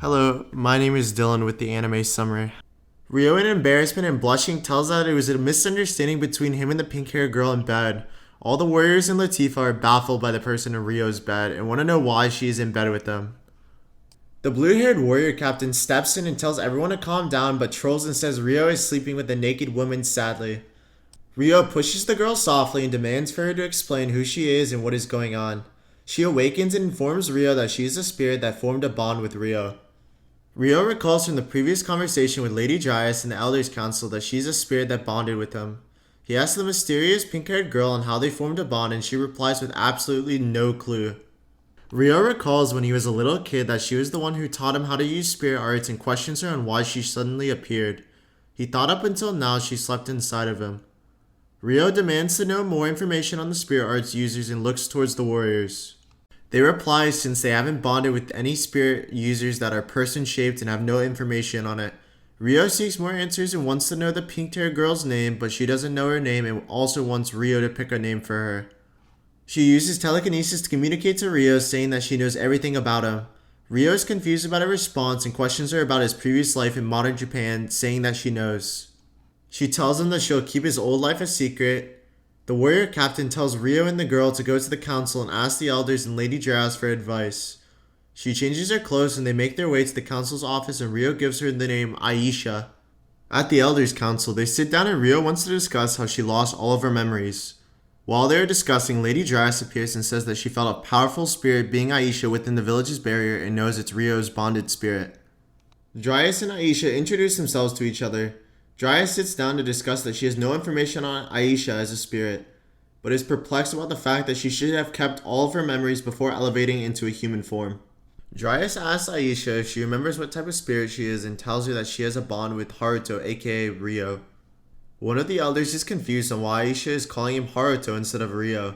Hello, my name is Dylan with the anime summary. Rio, in embarrassment and blushing, tells that it was a misunderstanding between him and the pink-haired girl in bed. All the warriors in Latifa are baffled by the person in Rio's bed and want to know why she is in bed with them. The blue-haired warrior captain steps in and tells everyone to calm down, but trolls and says Rio is sleeping with a naked woman sadly. Rio pushes the girl softly and demands for her to explain who she is and what is going on. She awakens and informs Rio that she is a spirit that formed a bond with Rio. Rio recalls from the previous conversation with Lady Dryas and the Elders Council that she's a spirit that bonded with him. He asks the mysterious pink-haired girl on how they formed a bond, and she replies with absolutely no clue. Rio recalls when he was a little kid that she was the one who taught him how to use spirit arts and questions her on why she suddenly appeared. He thought up until now she slept inside of him. Rio demands to know more information on the spirit arts users and looks towards the warriors. They reply since they haven't bonded with any spirit users that are person-shaped and have no information on it. Rio seeks more answers and wants to know the pink-haired girl's name, but she doesn't know her name and also wants Rio to pick a name for her. She uses telekinesis to communicate to Rio, saying that she knows everything about him. Rio is confused about her response and questions her about his previous life in modern Japan, saying that she knows. She tells him that she'll keep his old life a secret. The warrior captain tells Rio and the girl to go to the council and ask the elders and Lady Dryas for advice. She changes her clothes and they make their way to the council's office, and Rio gives her the name Aisha. At the elders council, they sit down and Rio wants to discuss how she lost all of her memories. While they are discussing, Lady Dryas appears and says that she felt a powerful spirit being Aisha within the village's barrier and knows it's Rio's bonded spirit. Dryas and Aisha introduce themselves to each other. Dryas sits down to discuss that she has no information on Aisha as a spirit, but is perplexed about the fact that she should have kept all of her memories before elevating into a human form. Dryas asks Aisha if she remembers what type of spirit she is and tells her that she has a bond with Haruto, aka Rio. One of the elders is confused on why Aisha is calling him Haruto instead of Rio.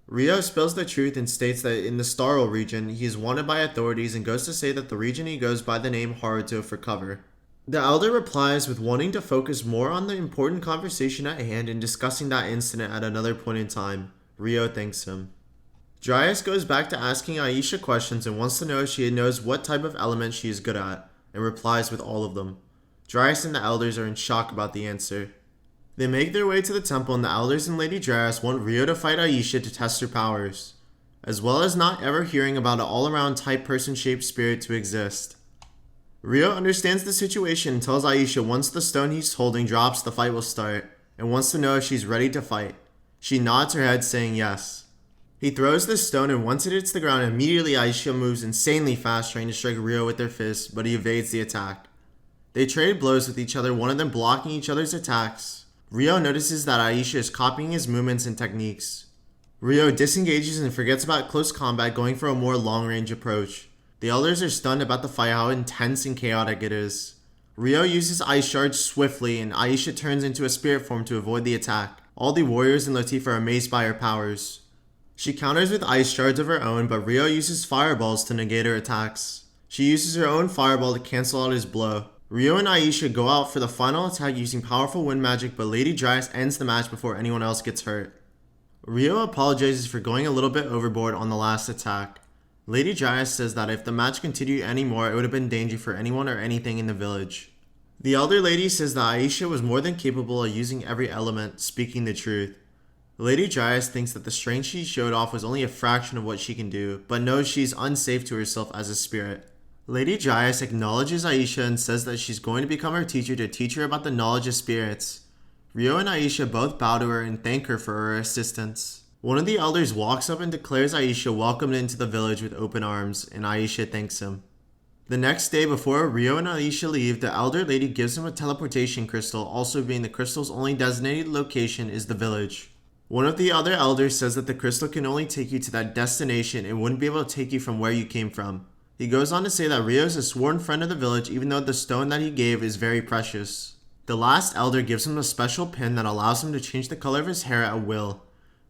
Rio spills the truth and states that in the Starro region, he is wanted by authorities and goes to say that the region he goes by the name Haruto for cover. The elder replies with wanting to focus more on the important conversation at hand and discussing that incident at another point in time. Rio thanks him. Dryas goes back to asking Aisha questions and wants to know if she knows what type of element she is good at, and replies with all of them. Dryas and the elders are in shock about the answer. They make their way to the temple, and the elders and Lady Dryas want Rio to fight Aisha to test her powers, as well as not ever hearing about an all-around type person-shaped spirit to exist. Rio understands the situation and tells Aisha once the stone he's holding drops, the fight will start, and wants to know if she's ready to fight. She nods her head, saying yes. He throws the stone, and once it hits the ground, immediately Aisha moves insanely fast, trying to strike Rio with their fists, but he evades the attack. They trade blows with each other, one of them blocking each other's attacks. Rio notices that Aisha is copying his movements and techniques. Rio disengages and forgets about close combat, going for a more long-range approach. The elders are stunned about the fight, how intense and chaotic it is. Rio uses ice shards swiftly, and Aisha turns into a spirit form to avoid the attack. All the warriors in Latifa are amazed by her powers. She counters with ice shards of her own, but Rio uses fireballs to negate her attacks. She uses her own fireball to cancel out his blow. Rio and Aisha go out for the final attack using powerful wind magic, but Lady Dryas ends the match before anyone else gets hurt. Rio apologizes for going a little bit overboard on the last attack. Lady Dryas says that if the match continued anymore, it would have been danger for anyone or anything in the village. The elder lady says that Aisha was more than capable of using every element, speaking the truth. Lady Dryas thinks that the strength she showed off was only a fraction of what she can do, but knows she's unsafe to herself as a spirit. Lady Dryas acknowledges Aisha and says that she's going to become her teacher to teach her about the knowledge of spirits. Rio and Aisha both bow to her and thank her for her assistance. One of the elders walks up and declares Aisha welcomed into the village with open arms, and Aisha thanks him. The next day, before Rio and Aisha leave, the elder lady gives him a teleportation crystal, also being the crystal's only designated location is the village. One of the other elders says that the crystal can only take you to that destination and wouldn't be able to take you from where you came from. He goes on to say that Rio is a sworn friend of the village, even though the stone that he gave is very precious. The last elder gives him a special pin that allows him to change the color of his hair at will.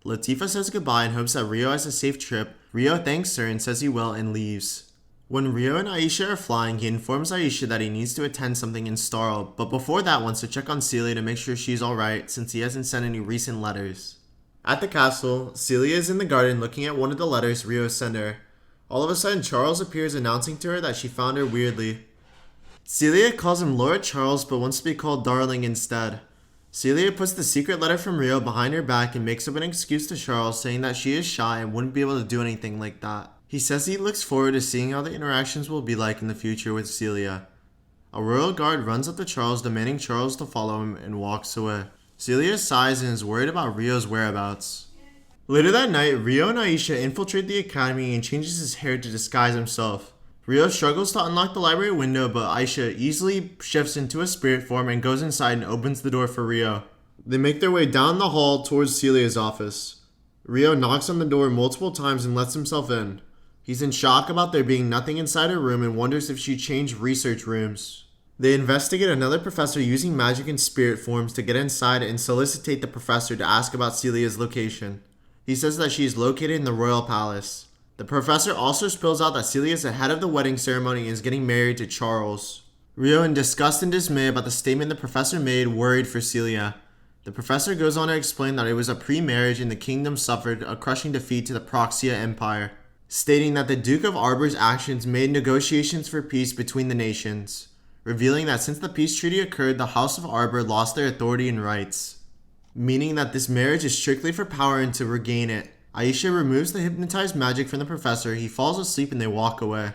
Latifa says goodbye and hopes that Rio has a safe trip. Rio thanks her and says he will and leaves. When Rio and Aisha are flying, he informs Aisha that he needs to attend something in Starro, but before that wants to check on Celia to make sure she's alright since he hasn't sent any recent letters. At the castle, Celia is in the garden looking at one of the letters Rio sent her. All of a sudden, Charles appears announcing to her that she found her weirdly. Celia calls him Lord Charles but wants to be called Darling instead. Celia puts the secret letter from Rio behind her back and makes up an excuse to Charles, saying that she is shy and wouldn't be able to do anything like that. He says he looks forward to seeing how the interactions will be like in the future with Celia. A royal guard runs up to Charles, demanding Charles to follow him, and walks away. Celia sighs and is worried about Rio's whereabouts. Later that night, Rio and Aisha infiltrate the academy and changes his hair to disguise himself. Rio struggles to unlock the library window, but Aisha easily shifts into a spirit form and goes inside and opens the door for Rio. They make their way down the hall towards Celia's office. Rio knocks on the door multiple times and lets himself in. He's in shock about there being nothing inside her room and wonders if she changed research rooms. They investigate another professor using magic and spirit forms to get inside and solicitate the professor to ask about Celia's location. He says that she is located in the royal palace. The professor also spills out that Celia is ahead of the wedding ceremony and is getting married to Charles. Rio, in disgust and dismay about the statement the professor made, worried for Celia. The professor goes on to explain that it was a pre-marriage and the kingdom suffered a crushing defeat to the Proxia Empire, stating that the Duke of Arbor's actions made negotiations for peace between the nations, revealing that since the peace treaty occurred, the House of Arbor lost their authority and rights, meaning that this marriage is strictly for power and to regain it. Aisha removes the hypnotized magic from the professor, he falls asleep and they walk away.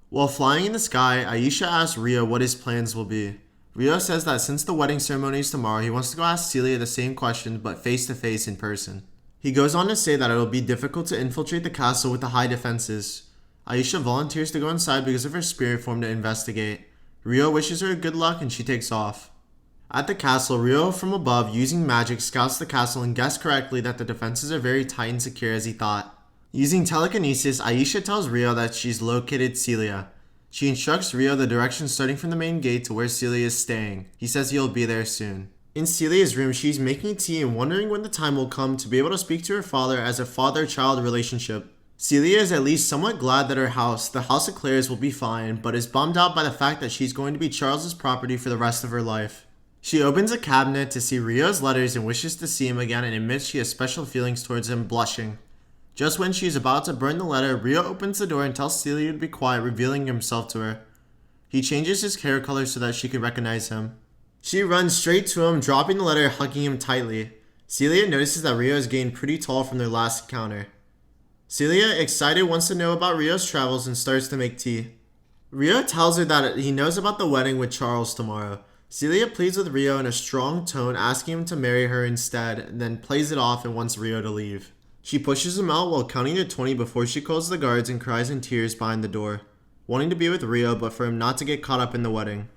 While flying in the sky, Aisha asks Rio what his plans will be. Rio says that since the wedding ceremony is tomorrow, he wants to go ask Celia the same questions but face to face in person. He goes on to say that it will be difficult to infiltrate the castle with the high defenses. Aisha volunteers to go inside because of her spirit form to investigate. Rio wishes her good luck and she takes off. At the castle, Rio from above, using magic, scouts the castle and guessed correctly that the defenses are very tight and secure as he thought. Using telekinesis, Aisha tells Rio that she's located Celia. She instructs Rio the direction starting from the main gate to where Celia is staying. He says he'll be there soon. In Celia's room, she's making tea and wondering when the time will come to be able to speak to her father as a father-child relationship. Celia is at least somewhat glad that her house, the House of Clares, will be fine, but is bummed out by the fact that she's going to be Charles's property for the rest of her life. She opens a cabinet to see Rio's letters and wishes to see him again and admits she has special feelings towards him, blushing. Just when she is about to burn the letter, Rio opens the door and tells Celia to be quiet, revealing himself to her. He changes his hair color so that she can recognize him. She runs straight to him, dropping the letter, hugging him tightly. Celia notices that Rio has gained pretty tall from their last encounter. Celia, excited, wants to know about Rio's travels and starts to make tea. Rio tells her that he knows about the wedding with Charles tomorrow. Celia pleads with Rio in a strong tone, asking him to marry her instead, and then plays it off and wants Rio to leave. She pushes him out while counting to 20 before she calls the guards and cries in tears behind the door, wanting to be with Rio but for him not to get caught up in the wedding.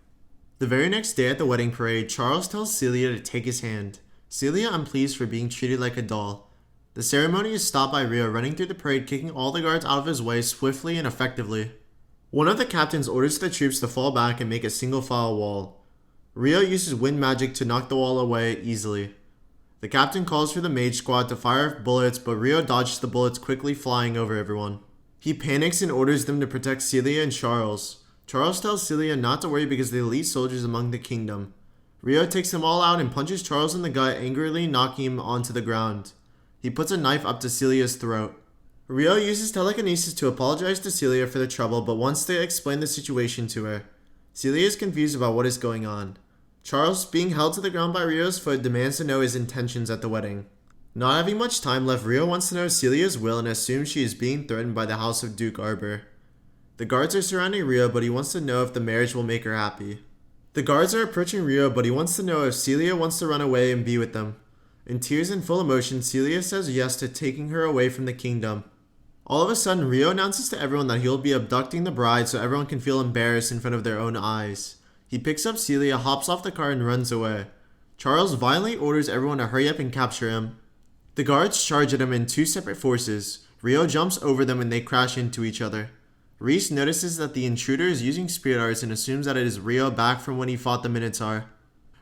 The very next day at the wedding parade, Charles tells Celia to take his hand. Celia, I'm pleased for being treated like a doll. The ceremony is stopped by Rio running through the parade, kicking all the guards out of his way swiftly and effectively. One of the captains orders the troops to fall back and make a single file wall. Rio uses wind magic to knock the wall away easily. The captain calls for the mage squad to fire bullets, but Rio dodges the bullets, quickly flying over everyone. He panics and orders them to protect Celia and Charles. Charles tells Celia not to worry because they're the elite soldiers among the kingdom. Rio takes them all out and punches Charles in the gut, angrily knocking him onto the ground. He puts a knife up to Celia's throat. Rio uses telekinesis to apologize to Celia for the trouble, but wants to explain the situation to her. Celia is confused about what is going on. Charles, being held to the ground by Rio's foot, demands to know his intentions at the wedding. Not having much time left, Rio wants to know Celia's will and assumes she is being threatened by the House of Duke Arbor. The guards are surrounding Rio, but he wants to know if the marriage will make her happy. The guards are approaching Rio, but he wants to know if Celia wants to run away and be with them. In tears and full emotion, Celia says yes to taking her away from the kingdom. All of a sudden, Rio announces to everyone that he'll be abducting the bride so everyone can feel embarrassed in front of their own eyes. He picks up Celia, hops off the car, and runs away. Charles violently orders everyone to hurry up and capture him. The guards charge at him in two separate forces. Rio jumps over them and they crash into each other. Reese notices that the intruder is using spirit arts and assumes that it is Rio back from when he fought the Minotaur.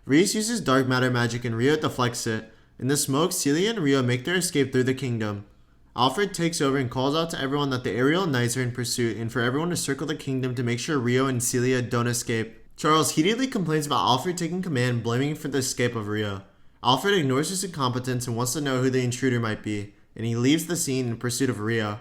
Reese uses dark matter magic and Rio deflects it. In the smoke, Celia and Rio make their escape through the kingdom. Alfred takes over and calls out to everyone that the aerial knights are in pursuit and for everyone to circle the kingdom to make sure Rio and Celia don't escape. Charles heatedly complains about Alfred taking command, blaming him for the escape of Rio. Alfred ignores his incompetence and wants to know who the intruder might be, and he leaves the scene in pursuit of Rio.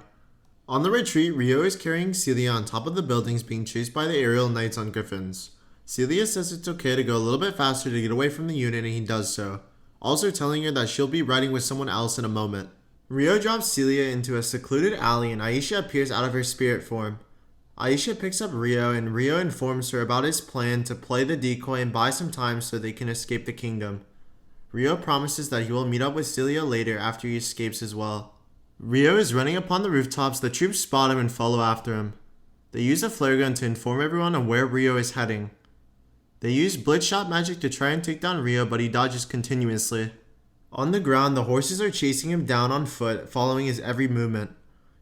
On the retreat, Rio is carrying Celia on top of the buildings being chased by the aerial knights on griffins. Celia says it's okay to go a little bit faster to get away from the unit, and he does so, also telling her that she'll be riding with someone else in a moment. Rio drops Celia into a secluded alley and Aisha appears out of her spirit form. Aisha picks up Rio and Rio informs her about his plan to play the decoy and buy some time so they can escape the kingdom. Rio promises that he will meet up with Celia later after he escapes as well. Rio is running up on the rooftops. The troops spot him and follow after him. They use a flare gun to inform everyone on where Rio is heading. They use blitz shot magic to try and take down Rio, but he dodges continuously. On the ground, the horses are chasing him down on foot, following his every movement.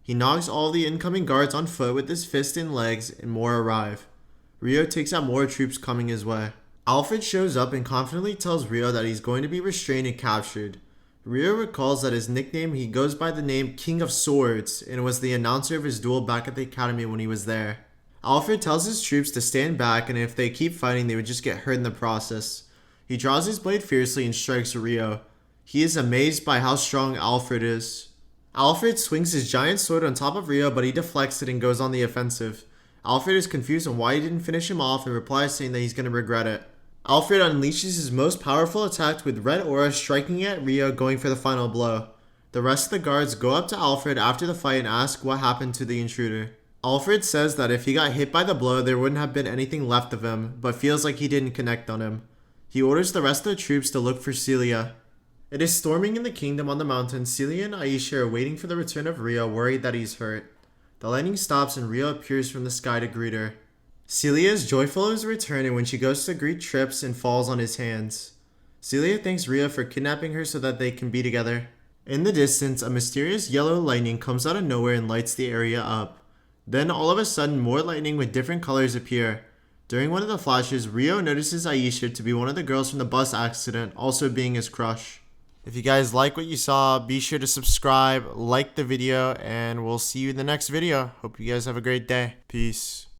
He knocks all the incoming guards on foot with his fist and legs, and more arrive. Rio takes out more troops coming his way. Alfred shows up and confidently tells Rio that he's going to be restrained and captured. Rio recalls that his nickname, he goes by the name King of Swords, and was the announcer of his duel back at the academy when he was there. Alfred tells his troops to stand back, and if they keep fighting, they would just get hurt in the process. He draws his blade fiercely and strikes Rio. He is amazed by how strong Alfred is. Alfred swings his giant sword on top of Rio, but he deflects it and goes on the offensive. Alfred is confused on why he didn't finish him off and replies saying that he's going to regret it. Alfred unleashes his most powerful attack with red aura, striking at Rio, going for the final blow. The rest of the guards go up to Alfred after the fight and ask what happened to the intruder. Alfred says that if he got hit by the blow, there wouldn't have been anything left of him, but feels like he didn't connect on him. He orders the rest of the troops to look for Celia. It is storming in the kingdom on the mountain. Celia and Aisha are waiting for the return of Rio, worried that he's hurt. The lightning stops and Rio appears from the sky to greet her. Celia is joyful of his return, and when she goes to greet, trips and falls on his hands. Celia thanks Rio for kidnapping her so that they can be together. In the distance, a mysterious yellow lightning comes out of nowhere and lights the area up. Then all of a sudden, more lightning with different colors appear. During one of the flashes, Rio notices Aisha to be one of the girls from the bus accident, also being his crush. If you guys like what you saw, be sure to subscribe, like the video, and we'll see you in the next video. Hope you guys have a great day. Peace.